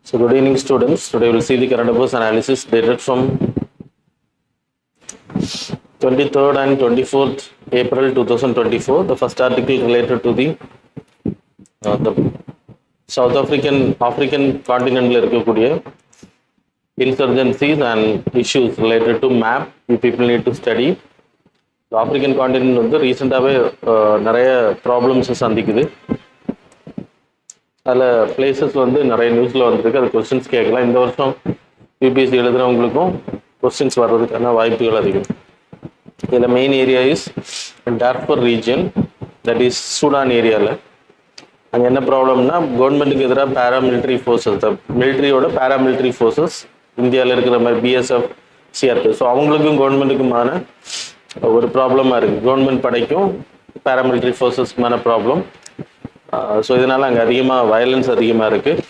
So good evening students. Today we will see the current affairs analysis dated from 23rd and 24th April 2024. The first article related to the South African continent இருக்கக்கூடிய insurgencies and issues related to map you people need to study. The African continent வந்து ரீசெண்டாகவே நிறைய problems சந்திக்குது. அதில் places வந்து நிறைய நியூஸில் வந்துருக்கு. அது questions கேட்கலாம். இந்த வருஷம் யூபிஎஸ்சி எழுதுகிறவங்களுக்கும் கொஸ்டின்ஸ் வர்றதுக்கான வாய்ப்புகள் அதிகம். இதில் main area is Darfur region, that is Sudan ஏரியாவில். அங்கே என்ன ப்ராப்ளம்னா, கவர்மெண்ட்டுக்கு எதிராக பேராமிலிட்ரி ஃபோர்ஸஸ், மிலிட்ரியோட பேராமிலிட்ரி ஃபோர்ஸஸ் இந்தியாவில் இருக்கிற மாதிரி பிஎஸ்எஃப், சிஆர்பி, ஸோ அவங்களுக்கும் கவர்மெண்ட்டுக்குமான ஒரு ப்ராப்ளமாக இருக்குது. கவர்மெண்ட் படைக்கும் பேராமிலிட்ரி ஃபோர்ஸஸ்க்குமான ப்ராப்ளம். ஸோ இதனால் அங்கே அதிகமாக வயலன்ஸ் அதிகமாக இருக்குது.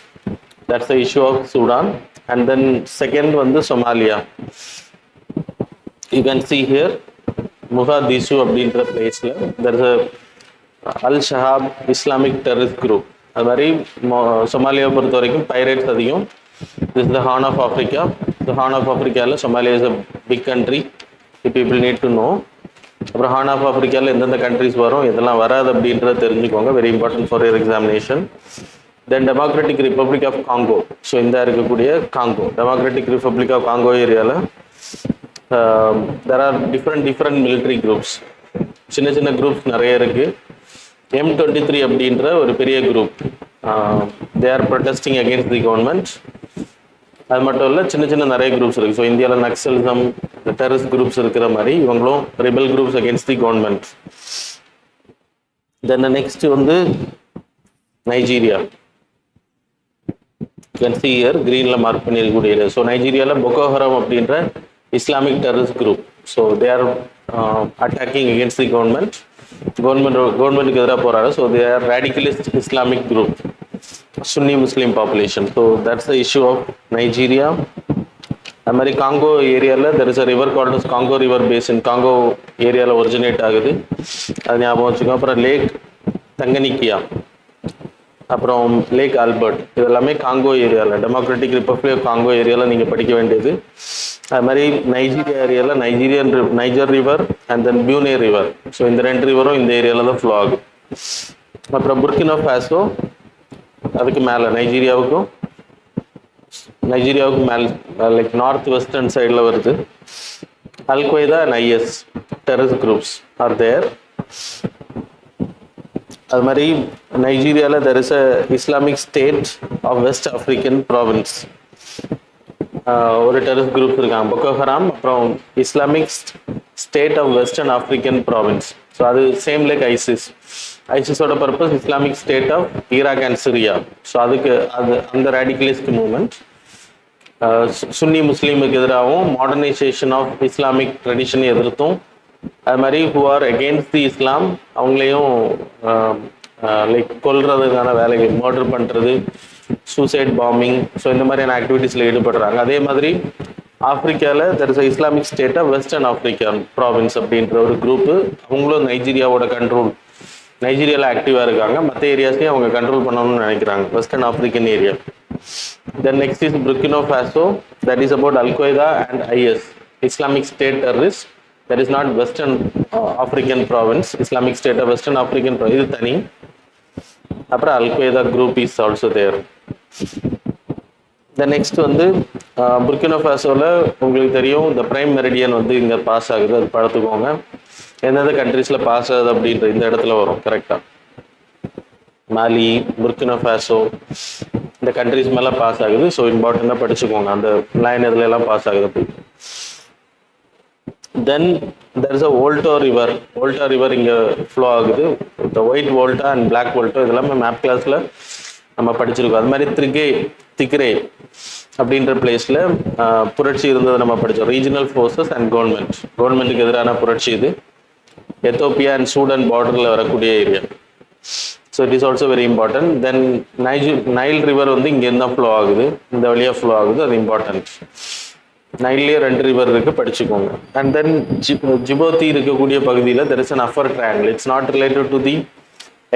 That's the issue of Sudan. And then second வந்து Somalia. You can see here Mogadishu அப்படின்ற பிளேஸில் there is Al Shabaab Islamic terrorist group. அது மாதிரி சொமாலியாவை பொறுத்த வரைக்கும் பைரேட்ஸ் அதிகம். This is the Horn of Africa. The Horn of ஆஃப்ரிக்காவில் Somalia is a big country. People need to know. அப்புறம் ஹார்ன் ஆஃப் ஆஃப்ரிக்காவில் எந்தெந்த கண்ட்ரிஸ் வரும், இதெல்லாம் வராது அப்படின்றத தெரிஞ்சுக்கோங்க. Very important for your examination. Then Democratic Republic of Congo. So இந்த இருக்கக்கூடிய Congo, Democratic Republic of Congo ஏரியாவில் there are different military groups. சின்ன சின்ன குரூப்ஸ் நிறைய இருக்குது. M23 அப்படின்ற ஒரு பெரிய group, they are protesting against the government. அது மட்டும் இல்லை, சின்ன சின்ன நிறைய குரூப்ஸ் இருக்குது. ஸோ இந்தியாவில் நக்சலிசம், டெரரிஸ்ட் குரூப்ஸ் இருக்கிற மாதிரி இவங்களும் rebel groups against the government. Then next வந்து நைஜீரியா. கேன் சி ஹியர் கிரீனில் மார்க் பண்ணியிருக்கக்கூடிய ஏரியா. ஸோ நைஜீரியாவில் பொக்கோ ஹராம் அப்படின்ற Islamic terrorist group. So they are attacking against the கவர்மெண்ட்டுக்கு எதிராக போகிறாங்க. So they are radicalist Islamic group, Sunni Muslim population. So that's the issue of Nigeria. அது மாதிரி Congo ஏரியாவில் there is a river called as Congo River Basin. Congo ஏரியாவில் originate ஆகுது, அது ஞாபகம் வச்சுக்கோங்க. அப்புறம் லேக் தங்கனிக்கியா, அப்புறம் லேக் ஆல்பர்ட், இதெல்லாமே காங்கோ ஏரியாவில், டெமோக்ராட்டிக் ரிப்பப்ளிக் ஆஃப் காங்கோ ஏரியாவில் நீங்கள் படிக்க வேண்டியது. அது மாதிரி நைஜீரியா ஏரியாவில் Niger river and then Benue river. So இந்த ரெண்டு ரிவரும் இந்த ஏரியாவில் தான் ஃப்ளோ ஆகும். அப்புறம் புர்கினா ஃபாசோ, அதுக்கு மேலே நைஜீரியாவுக்கும் மேலே லைக் நார்த் வெஸ்டர்ன் சைடில் வருது. Al Qaeda and IS terrorist groups are there. அது மாதிரி நைஜீரியாவில் there is a Islamic State of West African province. ஒரு டெரரிஸ்ட் குரூப்ஸ் இருக்காங்க, பொக்கோ ஹராம். அப்புறம் Islamic State of western African province. So அது சேம் லைக் ஐசிஸோட purpose Islamic State of Iraq and Syria. So அந்த radicalist movement Sunni முஸ்லீமுக்கு எதிராகவும் modernization of Islamic ட்ரெடிஷனை எதிர்த்தும், அது மாதிரி who are against the Islam அவங்களையும் லைக் கொல்றதுக்கான வேலைகள், மர்டர் பண்ணுறது, சூசைட் பாம்பிங், ஸோ இந்த மாதிரியான ஆக்டிவிட்டீஸில் ஈடுபடுறாங்க. அதே மாதிரி ஆஃப்ரிக்காவில் there is Islamic State of western African province அப்படின்ற ஒரு குரூப்பு. அவங்களும் நைஜீரியாவோட கண்ட்ரோல், நைஜீரியாவில் ஆக்டிவாக இருக்காங்க. மற்ற ஏரியாஸையும் அவங்க கண்ட்ரோல் பண்ணணும்னு நினைக்கிறாங்க, western African area. Then next is Burkina Faso, that is about Al Qaeda and IS, Islamic State terrorist. That is not western African province, Islamic State of western African, இது தனி. அப்புறம் Al Qaeda group is also there. Then next வந்து Burkina ஃபாசோவில் உங்களுக்கு தெரியும், இந்த prime meridian வந்து இங்கே பாஸ் ஆகுது, அது பார்த்துக்கோங்க. எந்தெந்த கண்ட்ரீஸில் பாஸ் ஆகுது அப்படின்ற இந்த இடத்துல வரும் கரெக்டாக. மாலி, புர்கினா ஃபாசோ, இந்த கண்ட்ரீஸ் மேலே பாஸ் ஆகுது. ஸோ இம்பார்ட்டண்ட்டாக படிச்சுக்கோங்க அந்த லைன் எதுல எல்லாம் பாஸ் ஆகுது அப்படின்னு. Then there is a Volta river இங்கே ஃப்ளோ ஆகுது. இந்த white Volta and black Volta இதெல்லாமே மேப் கிளாஸில் நம்ம படிச்சிருக்கோம். அது மாதிரி திக்ரே அப்படின்ற பிளேஸில் புரட்சி இருந்ததை நம்ம படித்தோம். ரீஜனல் ஃபோர்ஸஸ் அண்ட் கவர்மெண்ட்டுக்கு எதிரான புரட்சி இது. எத்தோப்பியா அண்ட் சூடான் பார்டரில் வரக்கூடிய area. So it is also very important. Then Nile river வந்து இங்கேருந்து தான் ஃப்ளோ ஆகுது, இந்த வழியாக ஃப்ளோ ஆகுது, அது இம்பார்ட்டன்ட். நைல்லேயே 2 ரிவர் இருக்குது, படிச்சுக்கோங்க. அண்ட் தென் ஜிபோத்தி இருக்கக்கூடிய பகுதியில் there is an upper triangle. It's not related to the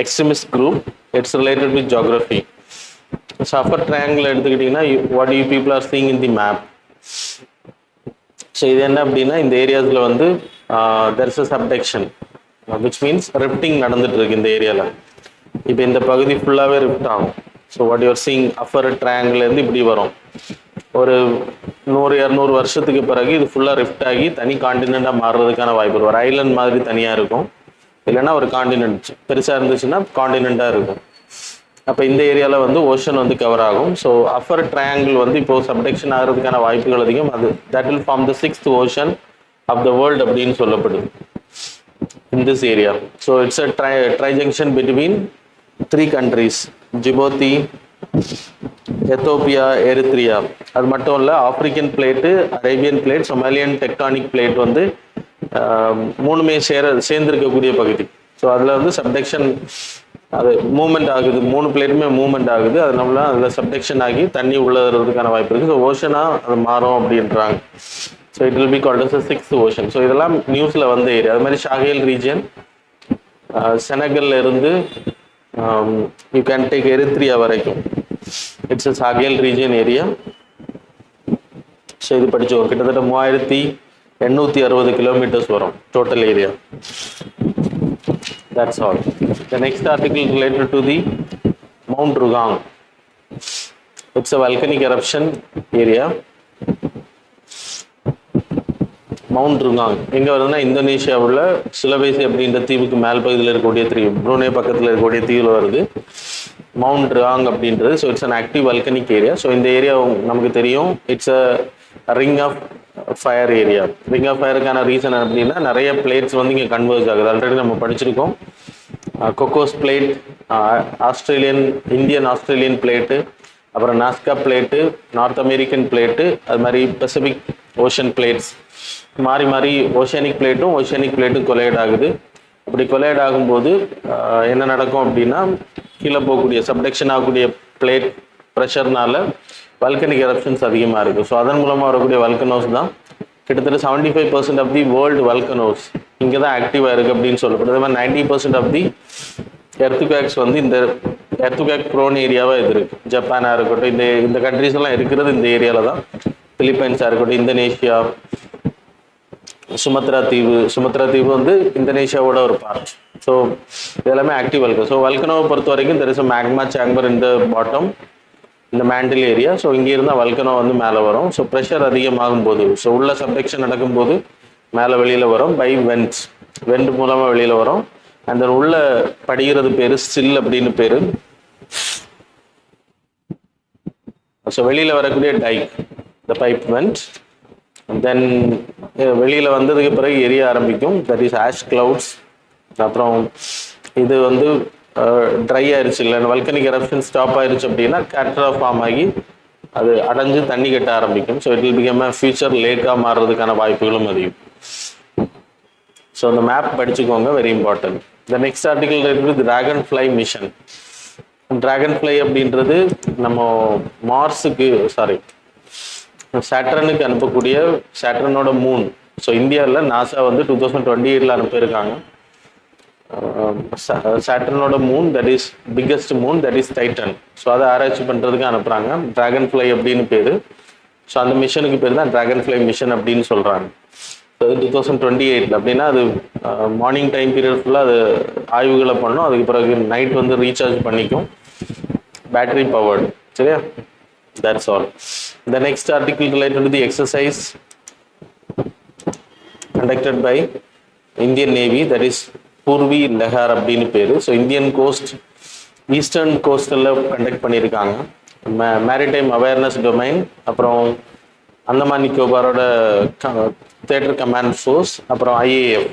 extremist group, it's related with geography. So upper triangle எடுத்துக்கிட்டிங்கன்னா what you people are seeing in the map. So இது என்ன அப்படின்னா இந்த ஏரியாஸில் வந்து there is a subduction which means rifting நடந்துட்டு இருக்கு இந்த ஏரியாவில். இப்போ இந்த பகுதி ஃபுல்லாகவே ரிஃப்ட் ஆகும். So what you're seeing upper ட்ரையாங்கிள்லேருந்து இப்படி வரும். ஒரு 100-200 வருஷத்துக்கு பிறகு இது ஃபுல்லாக ரிஃப்ட் ஆகி தனி காண்டினெண்ட்டாக மாறுறதுக்கான வாய்ப்பு இருக்கும். ஒரு ஐலண்ட் மாதிரி தனியாக இருக்கும், இல்லைன்னா ஒரு காண்டினென்ட் பெருசாக இருந்துச்சுன்னா காண்டினெண்ட்டாக இருக்கும். அப்போ இந்த ஏரியாவில் வந்து ஓஷன் வந்து கவர் ஆகும். ஸோ அப்பர் ட்ரையாங்கிள் வந்து இப்போது சப்டெக்ஷன் ஆகிறதுக்கான வாய்ப்புகள் அதிகம். அது that will form the 6th ocean of the world அப்படின்னு சொல்லப்படுது in this area. So it's a trijunction between 3 countries, Djibouti, Ethiopia, Eritrea. அது மட்டும் இல்லை, African plate, Arabian plate, Somalian tectonic plate வந்து 3மே சேர்ந்திருக்கக்கூடிய பகுதி. ஸோ அதில் வந்து சப்டெக்ஷன் அது மூவ்மெண்ட் ஆகுது, 3 பிளேட்டுமே மூவ்மெண்ட் ஆகுது. அதனால அதில் சப்டெக்ஷன் ஆகி தண்ணி உள்ளதுறதுக்கான வாய்ப்பு இருக்குது. ஸோ ஓஷனாக அது மாறும் அப்படின்றாங்க. So it will be called as 6th ocean. So இதெல்லாம் நியூஸில் வந்த ஏரியா. அது மாதிரி ஷாஹேல் ரீஜியன், செனகல்ல இருந்து யூ கேன் டேக் எரித்ரியா வரைக்கும், it's a Sahel region area. So இது படிச்சோம். கிட்டத்தட்ட 3860 kilometers வரும் total area. That's all. The next article related to the Mount Rugang. It's a volcanic eruption area. Mount ருகாங் எங்கே வருதுன்னா இந்தோனேஷியாவில் சுலவேசி அப்படின்ற தீவுக்கு மேல் பகுதியில் இருக்கக்கூடிய தீவு, ப்ரூனே பக்கத்தில் இருக்கக்கூடிய தீவில் வருது மவுண்ட் ருகாங் அப்படின்றது. So it's an active volcanic area. So இந்த ஏரியா நமக்கு தெரியும், it's a ring of fire area. Ring of ஃபயருக்கான ரீசன் அப்படின்னா நிறைய பிளேட்ஸ் வந்து இங்கே கன்வர்ஜ் ஆகுது. ஆல்ரெடி நம்ம படிச்சிருக்கோம். கொக்கோஸ் பிளேட், இந்தியன் ஆஸ்திரேலியன் பிளேட்டு, அப்புறம் Nazca plate, north American plate, அது மாதிரி பசிபிக் ஓஷன் பிளேட்ஸ் மாறி மாறி ஓஷியானிக் பிளேட்டும் கொலைட் ஆகுது. அப்படி கொலைட் ஆகும்போது என்ன நடக்கும் அப்படின்னா, கீழே போகக்கூடிய சப்டெக்ஷன் ஆகக்கூடிய பிளேட் ப்ரெஷர்னால வல்கனிக் எரப்ஷன்ஸ் அதிகமாக இருக்குது. ஸோ அதன் மூலமாக வரக்கூடிய வல்கனோஸ் தான் கிட்டத்தட்ட 75% ஆஃப் தி வேர்ல்டு வல்கனோஸ் இங்கே தான் ஆக்டிவாக இருக்குது அப்படின்னு சொல்லப்படுது. அது மாதிரி 90% ஆஃப் தி எர்த்குவேக்ஸ் வந்து இந்த எர்த்குவேக் ப்ரோன் ஏரியாவாக இது இருக்குது. ஜப்பானாக இருக்கட்டும், இந்த கண்ட்ரிஸ் எல்லாம் இருக்கிறது இந்த ஏரியாவில் தான். பிலிப்பைன்ஸாக இருக்கட்டும், இந்தோனேஷியா, சுமத்ரா தீவு வந்து இந்தோனேஷியாவோட ஒரு பார்ட். ஸோ இதெல்லாமே ஆக்டிவ் வல்கனோ. ஸோ வல்கனோவை பொறுத்த வரைக்கும் there is a magma chamber இந்த பாட்டம், இந்த மேண்டில் ஏரியா. ஸோ இங்கே இருந்தால் வல்கனோ வந்து மேலே வரும். ஸோ ப்ரெஷர் அதிகமாகும் போது, ஸோ உள்ள சப்டெக்ஷன் நடக்கும்போது மேலே வெளியில் வரும் பை வெண்ட் மூலமாக வெளியில் வரும். அந்த உள்ள படிகிறது பேர் ஸ்டில் அப்படின்னு பேர். ஸோ வெளியில் வரக்கூடிய டைக், த பைப் வெண்ட். தென் வெளியில் வந்ததுக்கு பிறகு எரிய ஆரம்பிக்கும், தட் இஸ் ஆஷ் கிளவுட்ஸ். அப்புறம் இது வந்து ட்ரை ஆயிடுச்சு, இல்லை வல்கனிக் எரப்ஷன் ஸ்டாப் ஆயிடுச்சு அப்படின்னா கேட்ரா ஃபார்ம் ஆகி அது அடைஞ்சு தண்ணி கட்ட ஆரம்பிக்கும். So it will become future லேக்காக மாறுறதுக்கான வாய்ப்புகளும் அதிகம். ஸோ அந்த மேப் படிச்சுக்கோங்க, very important. The next article இருக்குது dragon fly mission. Dragon fly அப்படின்றது நம்ம மார்ஸுக்கு சேட்டர்னுக்கு அனுப்பக்கூடிய சேட்டர்னோட மூன். ஸோ இந்தியாவில் நாசா வந்து 2028 அனுப்பியிருக்காங்க. சேட்டர்னோட moon, that is biggest moon, that is Titan. So அதை ஆராய்ச்சி பண்ணுறதுக்கு அனுப்புகிறாங்க. டிராகன் ஃப்ளை அப்படின்னு பேர். ஸோ அந்த மிஷனுக்கு பேர் தான் டிராகன் ஃப்ளை மிஷன் அப்படின்னு சொல்கிறாங்க. ஸோ 2028 அப்படின்னா அது மார்னிங் டைம் பீரியட் ஃபுல்லாக அது ஆய்வுகளை பண்ணணும். அதுக்கு பிறகு நைட் வந்து ரீசார்ஜ் பண்ணிக்கும், பேட்டரி பவர்டு. சரியா? That's all. The next article related to the exercise conducted by Indian Navy, that is Purvi Lahar அப்படின்னு பேரு. ஸோ இந்தியன் கோஸ்ட், ஈஸ்டர்ன் கோஸ்டில் கண்டக்ட் பண்ணியிருக்காங்க. மேரிடைம் அவேர்னஸ் டொமைன், அப்புறம் அந்தமான் நிக்கோபாரோட தியேட்டர் கமாண்ட் ஃபோர்ஸ், அப்புறம் IAF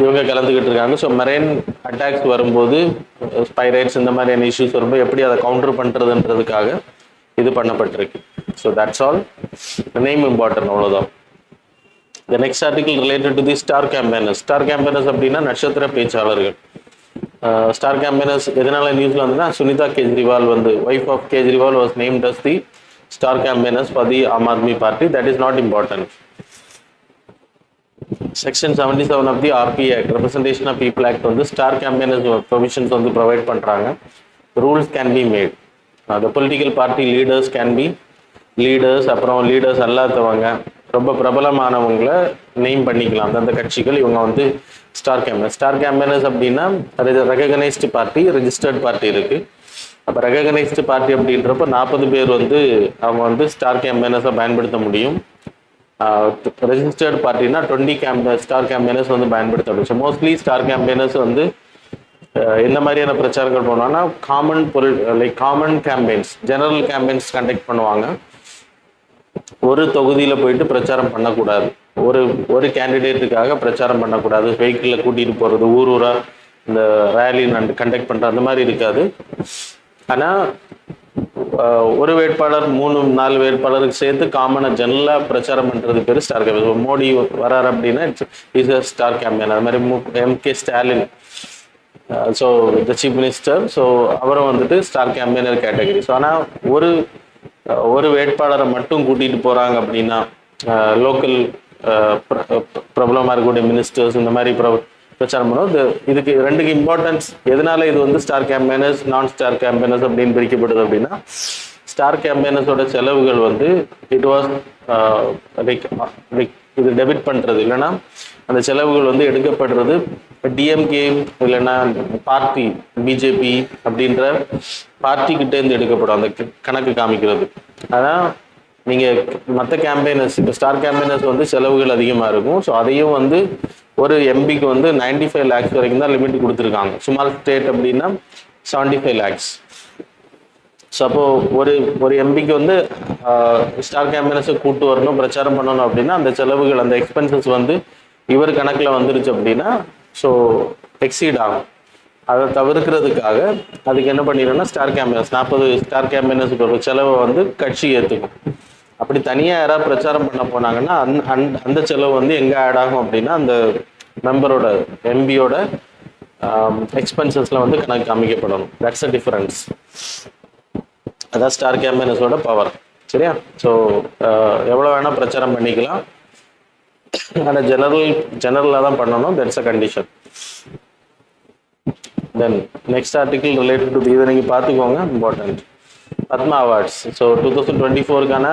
இவங்க கலந்துக்கிட்டு இருக்காங்க. ஸோ மெரைன் அட்டாக்ஸ் வரும்போது, பைரைட்ஸ் இந்த மாதிரியான இஷ்யூஸ் வரும்போது எப்படி அதை கவுண்டர் பண்ணுறதுன்றதுக்காக இது பண்ணப்பட்டிருக்கு. So that's all. Name important, அவ்வளோதான். The next article related to the star campaigners. Star campaigners அப்படின்னா நட்சத்திர பேச்சாளர்கள். ஸ்டார் கேம்பெயினர்ஸ் எதனால நியூஸ்ல வந்துன்னா, சுனிதா கேஜ்ரிவால் வந்து wife of Kejriwal was named as the star campaigners for the Aam Aadmi party. That is not important. Section 77 of the RP act, representation of people act வந்து star campaigners provisions வந்து provide பண்ணுறாங்க. Rules can be made. the political party leaders can be leaders, அப்புறம் leaders அல்லாதவங்க ரொம்ப பிரபலமானவங்களை name பண்ணிக்கலாம். அந்தந்த கட்சிகள் இவங்க வந்து ஸ்டார் கேம்பெயினர்ஸ் அப்படின்னா ரெகனைஸ்டு பார்ட்டி, ரெஜிஸ்டர்ட் பார்ட்டி இருக்கு. அப்போ ரெகனைஸ்டு பார்ட்டி அப்படின்றப்ப 40 பேர் வந்து அவங்க வந்து ஸ்டார் கேம்பெயினர்ஸை பயன்படுத்த முடியும். ரெஜிஸ்டர்ட் பார்ட்டினா 20 ஸ்டார் கேம்பெயினர்ஸ் வந்து பயன்படுத்த முடியும். ஸோ மோஸ்ட்லி ஸ்டார் கேம்பெயினர்ஸ் வந்து எந்த மாதிரியான பிரச்சாரங்கள் பண்ணுவாங்கன்னா common campaigns, general campaigns conduct பண்ணுவாங்க. ஒரு தொகுதியில் போயிட்டு பிரச்சாரம் பண்ணக்கூடாது, ஒரு கேண்டிடேட்டுக்காக பிரச்சாரம் பண்ணக்கூடாது, வெஹிக்கிளில் கூட்டிகிட்டு போகிறது, ஊர் ஊராக இந்த ரேலி கண்டக்ட் பண்ணுற அந்த மாதிரி இருக்காது. ஆனால் ஒரு வேட்பாளர் 3-4 வேட்பாளருக்கு சேர்த்து காமனாக ஜெனரலாக பிரச்சாரம் பண்ணுறது பேர் ஸ்டார் கேம்பெயின். மோடி வராரு அப்படின்னா இஸ் அ ஸ்டார் கேம்பெயின். அது மாதிரி M.K. Stalin, so the chief minister, so அவரும் வந்துட்டு ஸ்டார் கேம்பெயினர் கேட்டகரி. ஸோ ஆனால் ஒரு வேட்பாளரை மட்டும் கூட்டிகிட்டு போகிறாங்க அப்படின்னா லோக்கல் பிரபலமாக இருக்கக்கூடிய மினிஸ்டர்ஸ் இந்த மாதிரி பிரச்சாரம் பண்ணுவோம். இதுக்கு ரெண்டுக்கு இம்பார்ட்டன்ஸ் எதனால இது வந்து ஸ்டார் கேம்பெயினர்ஸ், நான் ஸ்டார் கேம்பெயினர்ஸ் அப்படின்னு பிரிக்கப்படுது அப்படின்னா, ஸ்டார் கேம்பெயினர்ஸோட செலவுகள் வந்து இட் வாஸ் இது டெபிட் பண்ணுறது, இல்லைன்னா அந்த செலவுகள் வந்து எடுக்கப்படுறது டிஎம்கே இல்லைன்னா பார்ட்டி பிஜேபி அப்படின்ற பார்ட்டிக்கிட்டேருந்து எடுக்கப்படும் அந்த கணக்கு காமிக்கிறது. ஆனால் நீங்கள் மற்ற கேம்பெயினர்ஸ், இப்போ ஸ்டார் கேம்பெயினர்ஸ் வந்து செலவுகள் அதிகமாக இருக்கும். ஸோ அதையும் வந்து ஒரு எம்பிக்கு வந்து 95 lakhs வரைக்கும் தான் லிமிட் கொடுத்துருக்காங்க. ஸ்மால் ஸ்டேட் அப்படின்னா 75 lakhs. ஸோ அப்போது ஒரு எம்பிக்கு வந்து ஸ்டார் கேம்பெயினர்ஸை கூட்டு வரணும், பிரச்சாரம் பண்ணணும் அப்படின்னா அந்த செலவுகள், அந்த எக்ஸ்பென்சஸ் வந்து இவர் கணக்கில் வந்துருச்சு அப்படின்னா ஸோ எக்ஸீட் ஆகும். அதை தவிர்க்கிறதுக்காக அதுக்கு என்ன பண்ணிடுறோம்னா ஸ்டார் கேம்பெயினர்ஸ் 40 ஸ்டார் கேம்பெயினர்ஸ் செலவை வந்து கட்சி ஏற்றுக்கும். அப்படி தனியாக யாராவது பிரச்சாரம் பண்ண போனாங்கன்னா அந்த செலவு வந்து எங்கே ஆட் ஆகும் அப்படின்னா அந்த மெம்பரோட எம்பியோட எக்ஸ்பென்சஸில் வந்து கணக்கு காமிக்கப்படணும். That's a difference. அதான் ஸ்டார் கேம்பெயினர்ஸோட பவர். சரியா? ஸோ எவ்வளோ வேணால் பிரச்சாரம் பண்ணிக்கலாம், ஆனால் ஜெனரலாக தான் பண்ணணும். That's a condition. Then next article related to இதை நீங்கள் பார்த்துக்கோங்க, இம்பார்ட்டன்ட். பத்மா அவார்ட்ஸ். ஸோ 2024க்கான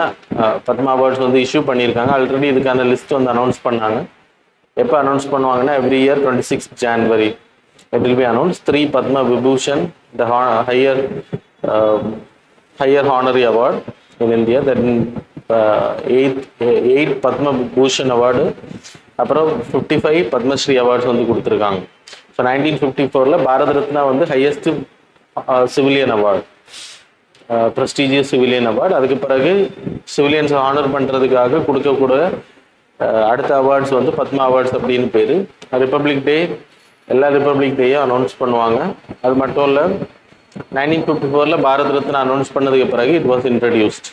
பத்மா அவார்ட்ஸ் வந்து இஷ்யூ பண்ணியிருக்காங்க. ஆல்ரெடி இதுக்கான லிஸ்ட் வந்து அனௌன்ஸ் பண்ணாங்க. எப்போ அனௌன்ஸ் பண்ணுவாங்கன்னா every year 26 January it will be announced. 3 Padma Vibhushan, the higher honorary award in India. Then 8 Padma Bhushan award, அப்புறம் 55 பத்மஸ்ரீ அவார்ட்ஸ் வந்து கொடுத்துருக்காங்க. ஸோ 1954 பாரத ரத்னா வந்து highest civilian award, prestigious civilian award. அதுக்கு பிறகு சிவிலியன்ஸை ஆனர் பண்ணுறதுக்காக கொடுக்கக்கூடிய அடுத்த அவார்ட்ஸ் வந்து பத்மா அவார்ட்ஸ் அப்படின்னு பேர். ரிப்பப்ளிக் டே, எல்லா ரிப்பப்ளிக் டேயும் அனௌன்ஸ் பண்ணுவாங்க. அது மட்டும் இல்லை, 1954 பாரத ரத்னா அனௌன்ஸ் பண்ணதுக்கு பிறகு it was introduced.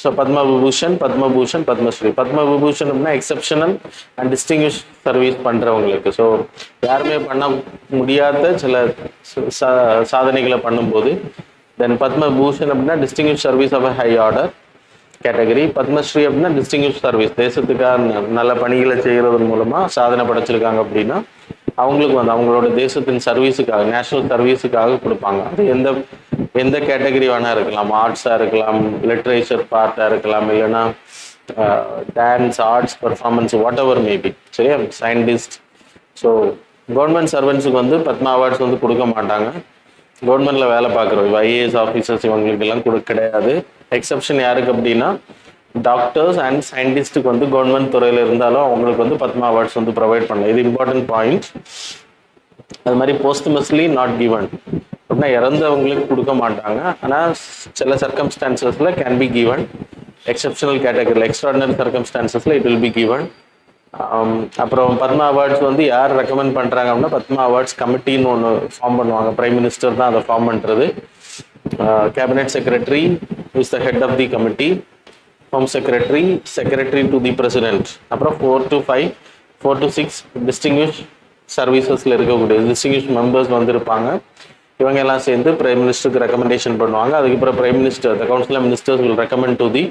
So Padma Vibhushan, Padma Bhushan, Padma Shri. Padma Vibhushan அப்படின்னா எக்ஸப்ஷனல் அண்ட் டிஸ்டிங்விஷ் சர்வீஸ் பண்ணுறவங்களுக்கு. ஸோ யாருமே பண்ண முடியாத சில சாதனைகளை பண்ணும்போது. தென் பத்மபூஷன் அப்படின்னா distinguish service of high order category. Padma Shri அப்படின்னா டிஸ்டிங்விஷ் சர்வீஸ், தேசத்துக்காக நல்ல பணிகளை செய்கிறதன் மூலமாக சாதனை படைச்சிருக்காங்க அப்படின்னா அவங்களுக்கு வந்து அவங்களோட தேசத்தின் சர்வீஸுக்காக, நேஷனல் சர்வீஸுக்காக கொடுப்பாங்க. அது எந்த கேட்டகரி வேணா இருக்கலாம். ஆர்ட்ஸாக இருக்கலாம், லிட்ரேச்சர் பார்ட்டாக இருக்கலாம், இல்லைன்னா dance, arts, performance, what ever maybe. சரியா? சயின்டிஸ்ட். ஸோ கவர்மெண்ட் சர்வெண்ட்ஸுக்கு வந்து பத்மா அவார்ட்ஸ் வந்து கொடுக்க மாட்டாங்க. கவர்மெண்ட்டில் வேலை பார்க்குறோம் IAS ஆஃபீஸர்ஸ் இவங்களுக்கெல்லாம் கிடையாது. எக்ஸப்ஷன் யாருக்கு அப்படின்னா டாக்டர்ஸ் அண்ட் சயின்டிஸ்ட்டுக்கு வந்து கவர்மெண்ட் துறையில் இருந்தாலும் அவங்களுக்கு வந்து பத்மா அவார்ட்ஸ் வந்து ப்ரொவைட் பண்ணலாம். இது இம்பார்ட்டன்ட் பாயிண்ட். அது மாதிரி போஸ்ட்மஸ்லி நாட் கிவன் அப்படின்னா இறந்தவங்களுக்கு கொடுக்க மாட்டாங்க. ஆனால் சில சர்க்கம்ஸ்டான்சஸில் கேன் பி கிவன். எக்ஸப்ஷனல் கேட்டகரியில், எக்ஸ்ட்ராடினரி சர்க்கம்ஸ்டான்சஸில் இட் வில் பி கிவன். அப்புறம் பத்மா அவார்ட்ஸ் வந்து யார் ரெக்கமெண்ட் பண்ணுறாங்க அப்படின்னா பத்மா அவார்ட்ஸ் கமிட்டின்னு ஒன்று ஃபார்ம் பண்ணுவாங்க. பிரைம் மினிஸ்டர் தான் அதை ஃபார்ம் பண்ணுறது. Cabinet secretary is the head of the committee. Home secretary, secretary to the president. அப்புறம் 4 to 6 டிஸ்டிங்விஷ் சர்வீசஸில் இருக்கக்கூடிய டிஸ்டிங்விஷ் மெம்பர்ஸ் வந்து இருப்பாங்க. இவங்க எல்லாம் சேர்ந்து பிரைம் மினிஸ்டருக்கு ரெக்கமெண்டேஷன் பண்ணுவாங்க. அதுக்கப்புறம் prime minister, the council of ministers will recommend to the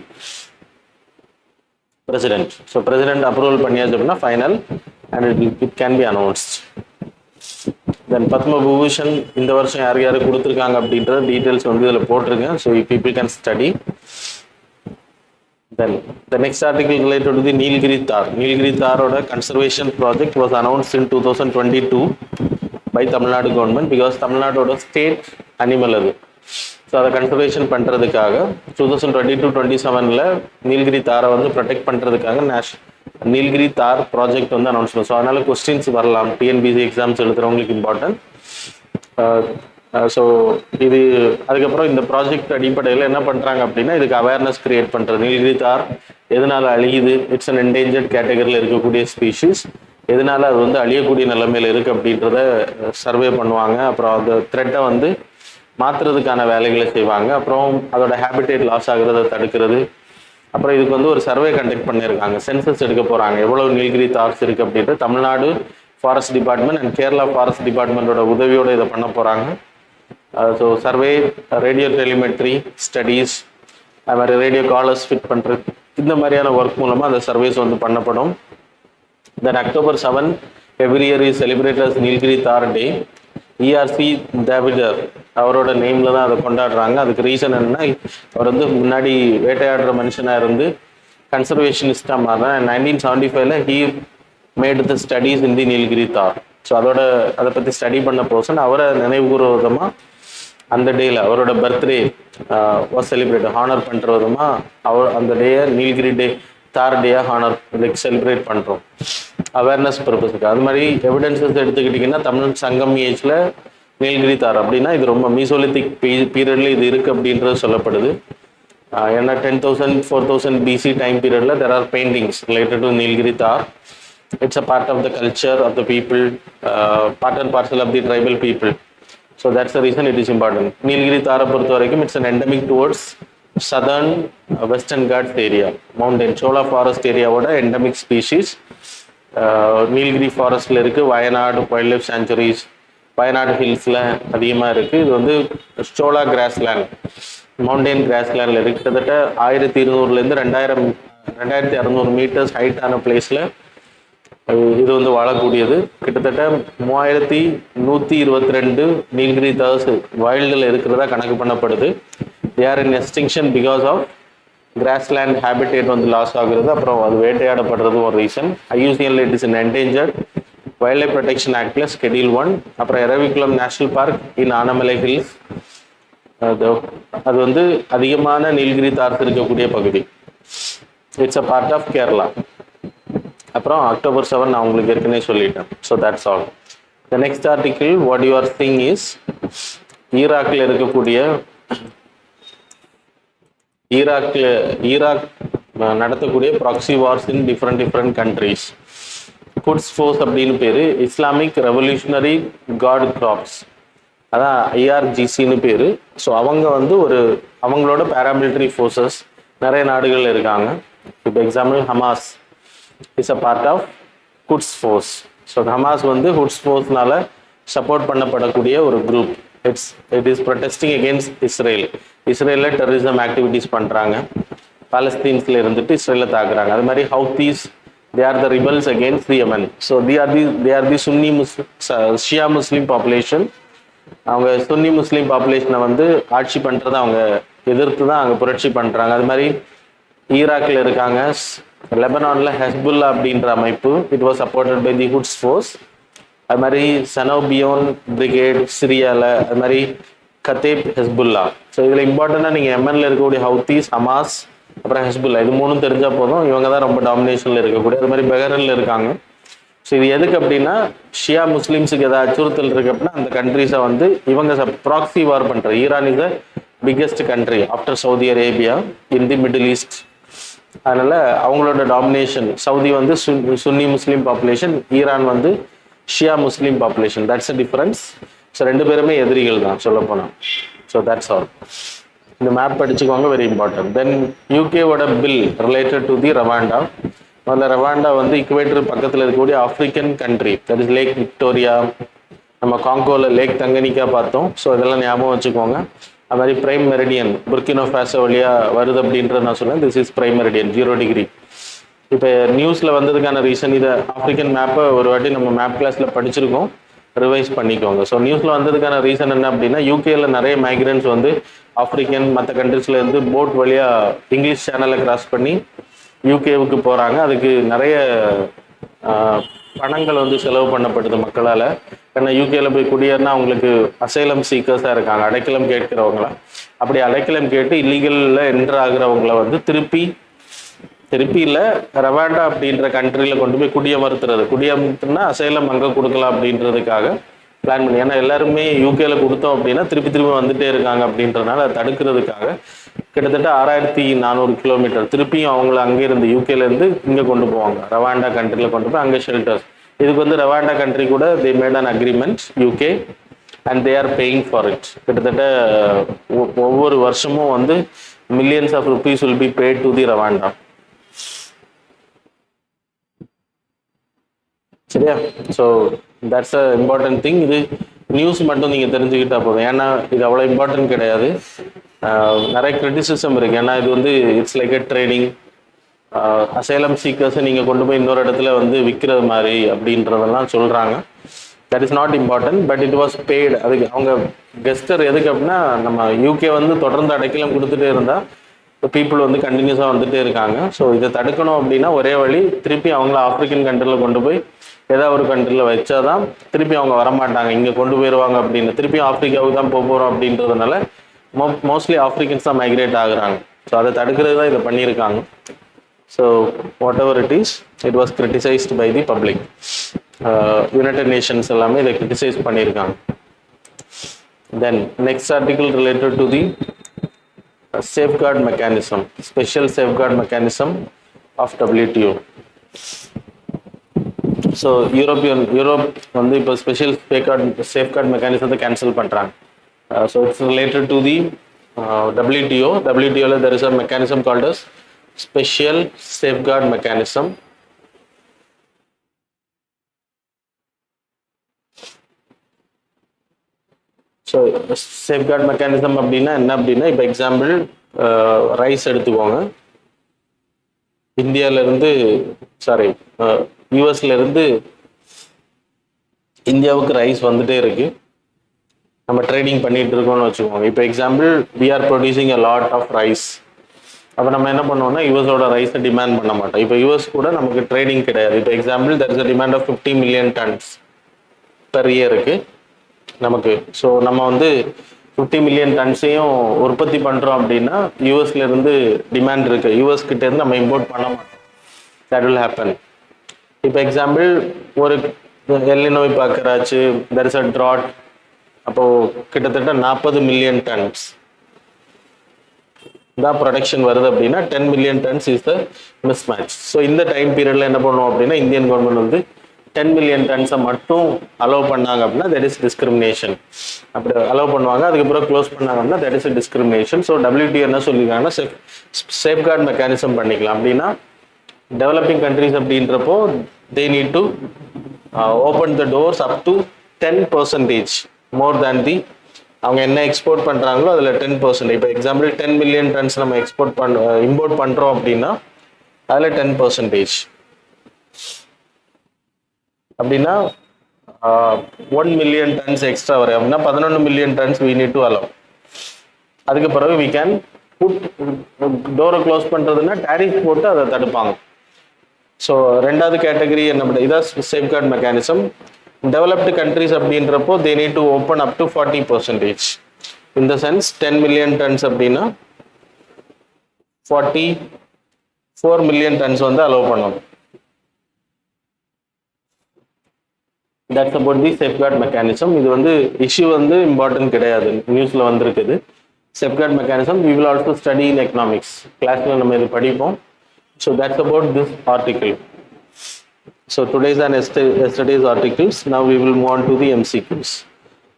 president. So president approval பண்ணியாச்சு அப்படின்னா final and it can be announced. Then Padma Bhushan இந்த வருஷம் யார் யார் கொடுத்துருக்காங்க அப்படின்ற டீட்டெயில்ஸ் வந்து இதில் போட்டிருக்கேன். So people can study. Then the next article related to the Nilgiri tahr. Nilgiri தாரோட conservation project was announced in 2022 by Tamil Nadu government. Because தமிழ்நாடோட ஸ்டேட் அனிமல் அது. ஸோ அதை கன்சர்வேஷன் பண்ணுறதுக்காக 2022-27 நீல்கிரி தாரை வந்து ப்ரொடெக்ட் பண்ணுறதுக்காக நீல்கிரி தார் ப்ராஜெக்ட் வந்து அனௌன்ஸ் பண்ணும். ஸோ அதனால் கொஸ்டின்ஸ் வரலாம், டிஎன்பிசி எக்ஸாம்ஸ் எழுதுறவங்களுக்கு இம்பார்ட்டன்ட். ஸோ இது அதுக்கப்புறம் இந்த ப்ராஜெக்ட் அடிப்படையில் என்ன பண்ணுறாங்க அப்படின்னா, இதுக்கு அவேர்னஸ் கிரியேட் பண்ணுறது. நீல்கிரி தார் எதனால் அழியுது, இட்ஸ் அன் என்டேஞ்சர்ட் கேட்டகரியில் இருக்கக்கூடிய ஸ்பீஷீஸ், எதனால் அது வந்து அழியக்கூடிய நிலைமையில் இருக்குது அப்படின்றத சர்வே பண்ணுவாங்க. அப்புறம் அந்த த்ரெட்டை வந்து மாற்றுறதுக்கான வேலைகளை செய்வாங்க. அப்புறம் அதோட ஹேபிடேட் லாஸ் ஆகுறதை தடுக்கிறது. அப்புறம் இதுக்கு வந்து ஒரு சர்வே கண்டக்ட் பண்ணியிருக்காங்க, சென்சஸ் எடுக்க போகிறாங்க, எவ்வளவு நீல்கிரி தார்ஸ் இருக்குது அப்படின்ட்டு. Tamil Nadu forest department and Kerala forest டிபார்ட்மெண்ட்டோட உதவியோடு இதை பண்ண போகிறாங்க. So survey, radio telemetry studies, அது மாதிரி ரேடியோ காலர்ஸ் ஃபிட் பண்ணுறது, இந்த மாதிரியான ஒர்க் மூலமாக அந்த சர்வேஸ் வந்து பண்ணப்படும். Then October 7 every year is celebrated as Nilgiri tahr day. ERC டேவிடர் அவரோட நேமில் தான் அதை கொண்டாடுறாங்க. அதுக்கு ரீசன் என்னென்னா, அவர் வந்து முன்னாடி வேட்டையாடுற மனுஷனாக இருந்து கன்சர்வேஷனிஸ்டாக மாறினார். 1975 he made the studies in the Nilgiri tahr. So அதை பற்றி ஸ்டடி பண்ண பர்சன். அவரை நினைவு கூற விதமாக அந்த டேயில் அவரோட பர்த்டே வாஸ் செலிப்ரேட், ஹானர் பண்ணுற விதமாக அவர் அந்த டேயை நீல்கிரி டே தார் டேயாக ஹானர் செலிப்ரேட் பண்ணுறோம், அவேர்னஸ் பர்பஸுக்கு. அது மாதிரி எவிடன்சஸ் எடுத்துக்கிட்டிங்கன்னா, தமிழ் சங்கம் ஏஜில் நீல்கிரி தார் அப்படின்னா இது ரொம்ப மீசோலித்திக் பீரியடில் இது இருக்குது அப்படின்றது சொல்லப்படுது. ஏன்னா 10,000 4,000 BC டைம் பீரியடில் there are paintings related to Nilgiri tahr. It's a part of the culture of the people, part and parcel of the tribal people. So that's the reason it is important. Nilgiri தாரை பொறுத்த வரைக்கும் it's an endemic towards southern western ghats area, mountain shola forest ஏரியாவோட endemic species. Nilgiri ஃபாரஸ்டில் இருக்குது. Wayanad wild life sanctuaries, Wayanad ஹில்ஸில் அதிகமாக இருக்குது. இது வந்து சோலா கிராஸ்லேண்ட், மவுண்டன் கிராஸ்லேண்டில் இருக்குது. கிட்டத்தட்ட 1200 2,600 மீட்டர்ஸ் ஹைட்டான பிளேஸில் இது வந்து வாழக்கூடியது. கிட்டத்தட்ட 3,122 நீல்கிரி தார்ஸ் வைல்டில் இருக்கிறதா கணக்கு பண்ணப்படுது. They are in extinction because of grassland habitat வந்து லாஸ் ஆகுறது, அப்புறம் அது வேட்டையாடப்படுறதும் ஒரு ரீசன். ஐயூசிஎன்ல it is in endangered. Wild life protection ஆக்டில் Schedule 1. அப்புறம் Eravikulam national park in Anamalai ஹில்ஸ், அது வந்து அதிகமான நீல்கிரி தார்ஸ் இருக்கக்கூடிய பகுதி. It's a part of Kerala. அப்புறம் October 7 நான் உங்களுக்கு ஏற்கனவே சொல்லிட்டேன். So that's all. The next article what you are seeing is, ஈராக்கில் இருக்கக்கூடிய ஈராக் நடத்தக்கூடிய proxy Wars in different countries. Goods force அப்படின்னு பேர், இஸ்லாமிக் ரெவல்யூஷனரி காட் கிராப்ஸ், அதான் IRGCன்னு பேர். ஸோ அவங்க வந்து அவங்களோட பேராமிலிட்டரி ஃபோர்ஸஸ் நிறைய நாடுகளில் இருக்காங்க. இப்போ example Hamas is a part of Quds force. So Hamas வந்து குட்ஸ் ஃபோர்ஸ்னால சப்போர்ட் பண்ணப்படக்கூடிய ஒரு group. It is protesting against இஸ்ரேலில் டெரரிசம் ஆக்டிவிட்டீஸ் பண்ணுறாங்க. பாலஸ்தீன்ஸில் இருந்துட்டு இஸ்ரேலில் தாக்குறாங்க. அது மாதிரி Houthis, they are the rebels against the Yemen. So they are the Sunni Muslim, Shia Muslim population. அவங்க சுன்னி முஸ்லீம் பாப்புலேஷனை வந்து ஆட்சி பண்ணுறதை அவங்க எதிர்த்து தான் அங்கே புரட்சி பண்ணுறாங்க. அது மாதிரி ஈராக்கில் இருக்காங்க. லெபனானில் ஹெஸ்புல்லா அப்படின்ற அமைப்பு, it was supported by the Quds force. அது மாதிரி சனோபியோன் பிரிகேட் சிரியாவில், அது மாதிரி கத்தேப் ஹெஸ்புல்லா. ஸோ இதில் இம்பார்ட்டண்ட்டாக நீங்கள் எமனில் இருக்கக்கூடிய ஹவுத்தீஸ், ஹமாஸ், அப்புறம் ஹெஸ்புல்லா, இது மூணும் தெரிஞ்சால் போதும். இவங்க தான் ரொம்ப டாமினேஷனில் இருக்கக்கூடிய. அது மாதிரி பெஹ்ரைனில் இருக்காங்க. ஸோ இது எதுக்கு அப்படின்னா, ஷியா முஸ்லீம்ஸுக்கு எதாவது அச்சுறுத்தல் இருக்கு அப்படின்னா அந்த கண்ட்ரிஸை வந்து இவங்க ப்ராக்சி வார் பண்ணுறது. Iran is the biggest country after Saudi Arabia in the Middle East. அதனால் அவங்களோட டாமினேஷன், சவுதி வந்து சுன்னி முஸ்லீம் பாப்புலேஷன், ஈரான் வந்து Shia Muslim population. That's a difference. So ரெண்டு பேருமே எதிரிகள் தான் சொல்ல போனால். So that's all. இந்த மேப் படிச்சுக்கோங்க, வெரி இம்பார்ட்டன்ட். தென் யூகேவோட bill related to the Rwanda. முதல்ல ரவாண்டா வந்து இக்குவேட்டர் பக்கத்தில் இருக்கக்கூடிய African country. That is lake Victoria, நம்ம காங்கோவில் லேக் தங்கனிக்கா பார்த்தோம். ஸோ இதெல்லாம் ஞாபகம் வச்சுக்கோங்க. அது மாதிரி பிரைம் மெரிடியன் புர்கினோ ஃபேசோ வழியாக வருது அப்படின்றத நான் சொல்லுவேன். This is prime meridian 0 degree. இப்போ நியூஸில் வந்ததுக்கான ரீசன், இதை ஆஃப்ரிக்கன் மேப்பை ஒரு வாட்டி நம்ம மேப் கிளாஸில் படிச்சிருக்கோம். ரிவைஸ் பண்ணிக்கோங்க. ஸோ நியூஸில் வந்ததுக்கான ரீசன் என்ன அப்படின்னா, யூகேல நிறைய மைக்ரன்ஸ் வந்து ஆப்பிரிக்கன் மற்ற கண்ட்ரிஸ்லேருந்து போட் வழியாக இங்கிலீஷ் சேனலை கிராஸ் பண்ணி யூகேவுக்கு போகிறாங்க. அதுக்கு நிறைய பணங்கள் வந்து செலவு பண்ணப்படுது மக்களால். ஏன்னா யூகேல போய் குடியேறினா அவங்களுக்கு அசைலம் சீக்கர்ஸாக இருக்காங்க, அடைக்கலம் கேட்கிறவங்கள. அப்படி அடைக்கலம் கேட்டு இல்லீகலில் என்ட்ரு ஆகுறவங்கள வந்து திருப்பி இல்லை ரவாண்டா அப்படின்ற கண்ட்ரியில் கொண்டு போய் குடியமர்த்துனா அசைலம் அங்கே கொடுக்கலாம் அப்படின்றதுக்காக பிளான் பண்ணி. ஏன்னா எல்லாருமே யூகேல கொடுத்தோம் அப்படின்னா திருப்பி வந்துட்டே இருக்காங்க அப்படின்றதுனால அதை தடுக்கிறதுக்காக கிட்டத்தட்ட 6400 கிலோமீட்டர் திருப்பியும் அவங்கள அங்கேருந்து யூகேலேருந்து இங்கே கொண்டு போவாங்க, ரவாண்டா கண்ட்ரியில் கொண்டு போய் அங்கே ஷெல்டர்ஸ். இதுக்கு வந்து ரவாண்டா கண்ட்ரி கூட they made an agreement UK and they are paying for it. கிட்டத்தட்ட ஒவ்வொரு வருஷமும் வந்து millions of rupees will be paid to the Rwanda. சரியா? So that's a important thing. இது நியூஸ் மட்டும் நீங்கள் தெரிஞ்சுக்கிட்டா போதும், ஏன்னா இது அவ்வளோ இம்பார்ட்டன்ட் கிடையாது. நிறைய கிரிட்டிசிசம் இருக்குது. ஏன்னா இது வந்து it's like a trading. Asylum சீக்கர்ஸை நீங்கள் கொண்டு போய் இன்னொரு இடத்துல வந்து விற்கிறது மாதிரி அப்படின்றதெல்லாம் சொல்கிறாங்க. That is not important, but it was paid. அதுக்கு அவங்க கெஸ்டர் எதுக்கு அப்படின்னா, நம்ம யூகே வந்து தொடர்ந்து அடைக்கலம் கொடுத்துட்டே இருந்தால் இப்போ பீப்புள் வந்து கண்டினியூஸாக வந்துட்டே இருக்காங்க. ஸோ இதை தடுக்கணும் அப்படின்னா ஒரே வழி, திருப்பி அவங்கள ஆப்பிரிக்கன் கண்ட்ரியில் கொண்டு போய் ஏதாவது ஒரு கண்ட்ரியில் வச்சாதான் திருப்பி அவங்க வரமாட்டாங்க, இங்கே கொண்டு போயிடுவாங்க அப்படின்னு. திருப்பி ஆப்பிரிக்காவுக்கு தான் போகிறோம் அப்படின்றதுனால மோஸ்ட்லி ஆப்பிரிக்கன்ஸ் தான் மைக்ரேட் ஆகுறாங்க. ஸோ அதை தடுக்கிறது தான் இதை பண்ணியிருக்காங்க. So whatever it is, it was criticised by the public. United Nations எல்லாமே இதை கிரிட்டிசைஸ் பண்ணியிருக்காங்க. Then next article related to the safeguard mechanism, special safeguard mechanism of WTO. So Europe வந்து இப்போ ஸ்பெஷல் safeguard mechanism கேன்சல் பண்ணுறாங்க. So it's related to the WTO. WTO there is a mechanism called as special safeguard mechanism. So safeguard mechanism அப்படின்னா என்ன அப்படின்னா, இப்போ example rice எடுத்துக்கோங்க. யூஎஸ்லேருந்து இந்தியாவுக்கு rice வந்துட்டே இருக்கு, நம்ம ட்ரேடிங் பண்ணிட்டு இருக்கோம்னு வச்சுக்கோங்க. இப்போ example we are producing a lot of rice. அப்போ நம்ம என்ன பண்ணுவோம்னா யூஎஸோட ரைஸை டிமாண்ட் பண்ண மாட்டோம். இப்போ யூஎஸ் கூட நமக்கு ட்ரேடிங் கிடையாது. இப்போ example there is a demand of 50 million tons per year நமக்கு. ஸோ நம்ம வந்து 50 million டன்ஸையும் உற்பத்தி பண்ணுறோம் அப்படின்னா யூஎஸ்லேருந்து டிமாண்ட் இருக்குது, யூஎஸ் கிட்டேருந்து நம்ம இம்போர்ட் பண்ண மாட்டோம். That will happen. இப்போ எக்ஸாம்பிள் ஒரு எல்லினோய் பார்க்குறாச்சு, தெர் இஸ் அ ட்ராட். அப்போது கிட்டத்தட்ட 40 million tons தான் ப்ரொடக்ஷன் வருது அப்படின்னா 10 million tons is the miss match. So இந்த டைம் பீரியடில் என்ன பண்ணுவோம் அப்படின்னா இந்தியன் கவர்மெண்ட் வந்து 10 million tons மட்டும் அலோவ் பண்ணாங்க அப்படின்னா தட் இஸ் டிஸ்கிரிமினேஷன். அப்படி அலோவ் பண்ணுவாங்க, அதுக்கப்புறம் க்ளோஸ் பண்ணாங்க அப்படின்னா that is discrimination. So WTO என்ன சொல்லியிருக்காங்கன்னா சேஃப்கார்ட் மெக்கானிசம் பண்ணிக்கலாம். அப்படின்னா டெவலப்பிங் கண்ட்ரிஸ் அப்படின்றப்போ they need to open the doors up to 10% மோர் தேன் தி அவங்க என்ன எக்ஸ்போர்ட் பண்ணுறாங்களோ அதில் 10%. இப்போ எக்ஸாம்பிள் 10 million tons நம்ம இம்போர்ட் பண்ணுறோம் அப்படின்னா அதில் 10%. அப்படின்னா 1 million tons எக்ஸ்ட்ரா வரும் அப்படின்னா 11 million tons we need to allow. அதுக்கு பிறகு we can put டோரை க்ளோஸ் பண்ணுறதுன்னா டேரிஃப் போட்டு அதை தடுப்பாங்க. ஸோ ரெண்டாவது கேட்டகரி என்ன பண்ணுறது, இதான் சேஃப்கார்ட் மெக்கானிசம். டெவலப்டு கண்ட்ரிஸ் அப்படின்றப்போ they need to open up to 40%. in the sense 10 million tons அப்படின்னா 44 million tons வந்து அலோவ் பண்ணணும். That's about the safeguard mechanism. இது வந்து இஷ்யூ வந்து இம்பார்ட்டன்ட் கிடையாது, நியூஸில் வந்திருக்குது. safeguard mechanism we will also study in economics கிளாஸில் நம்ம இது படிப்போம். So that's about this article. So today's and yesterday's articles. Now we will move on to the MCQs.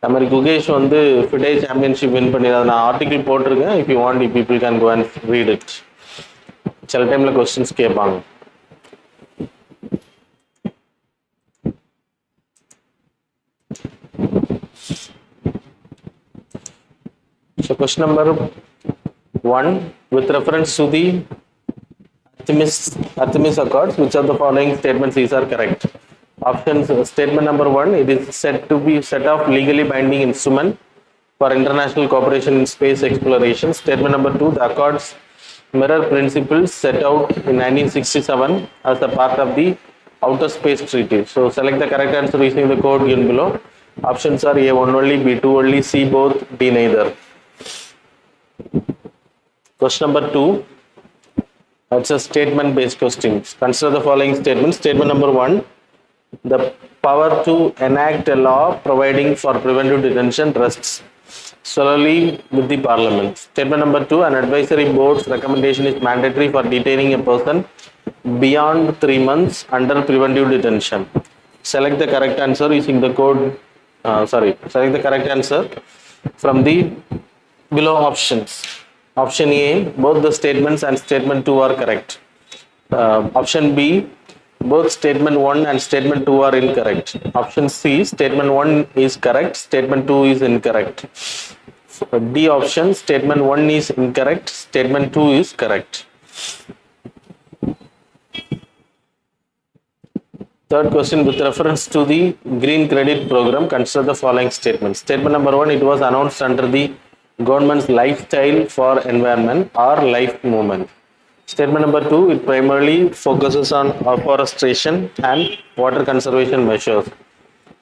நம்ம குகேஷ் வந்து ஃபிடே சாம்பியன்ஷிப் வின் பண்ணி நான் ஆர்டிகிள் போட்டிருக்கேன். if you want you people can go and read it. சில டைமில் questions கேட்பாங்க. So question number 1, with reference to the Artemis Accords, which of the following statements these are correct? Options, statement number 1, it is said to be set of legally binding instrument for international cooperation in space exploration. Statement number 2, the Accords mirror principles set out in 1967 as a part of the Outer Space Treaty. So select the correct answer using the code given below. Options are A, 1 only, B, 2 only, C, both, D, neither. Question number 2, it's a statement based question. Consider the following statements. Statement number 1, the power to enact a law providing for preventive detention rests solely with the Parliament. Statement number 2, an advisory board's recommendation is mandatory for detaining a person beyond 3 months under preventive detention. Select the correct answer using the code, select the correct answer from the below options. Option A, both the statements and statement 2 are correct. Option B, both statement 1 and statement 2 are incorrect. Option C, statement 1 is correct, statement 2 is incorrect. D option, statement 1 is incorrect, statement 2 is correct. Third question, with reference to the Green Credit Program, consider the following statements. Statement number 1, it was announced under the government's Lifestyle for Environment or Life Movement. Statement number 2, it primarily focuses on afforestation and water conservation measures.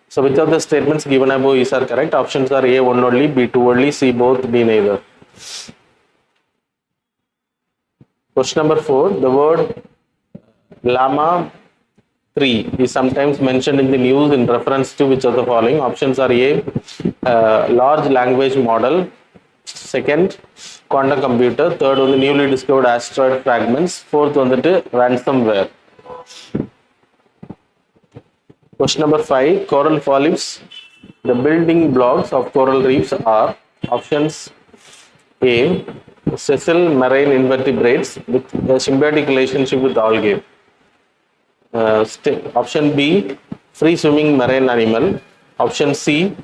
So which of the statements given above is are correct? Options are A, 1 only, B, 2 only, C, both, D, neither. Question number 4, the word llama 3 is sometimes mentioned in the news in reference to which of the following? Options are A, large language model, second, quantum computer, third one, the newly discovered asteroid fragments, fourth one, the ransomware. Question number 5, coral polyps. The building blocks of coral reefs are options A, sessile marine invertebrates with a symbiotic relationship with algae. Option B, free swimming marine animal. Option C,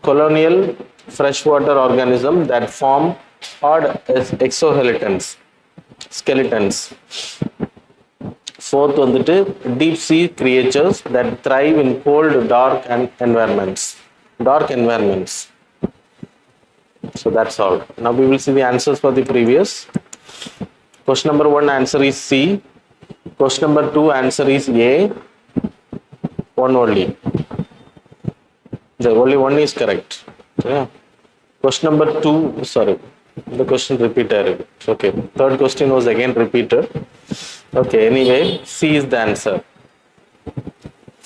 colonial freshwater organism that form odd exoskeletons. Fourth வந்துட்டு deep sea creatures that thrive in cold dark environments. So that's all. Now we will see the answers for the previous. Question number 1 answer is C. Question number 2 answer is A, 1 only. The only one is correct. Yeah. Question number 2, sorry, the question repeated. Okay, third question was again repeated. Okay, anyway, C is the answer.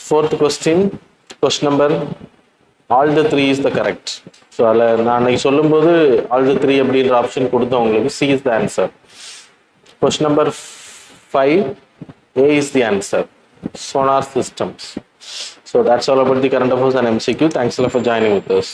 Fourth question number, all the 3 is the correct. So நான் அன்னைக்கு சொல்லும்போது all the 3 அப்படின்ற option கொடுத்தேன் உங்களுக்கு. C is the answer. Question number 5, A is the answer. Sonar systems. So that's all about the current affairs and MCQ. Thanks a lot for joining with us.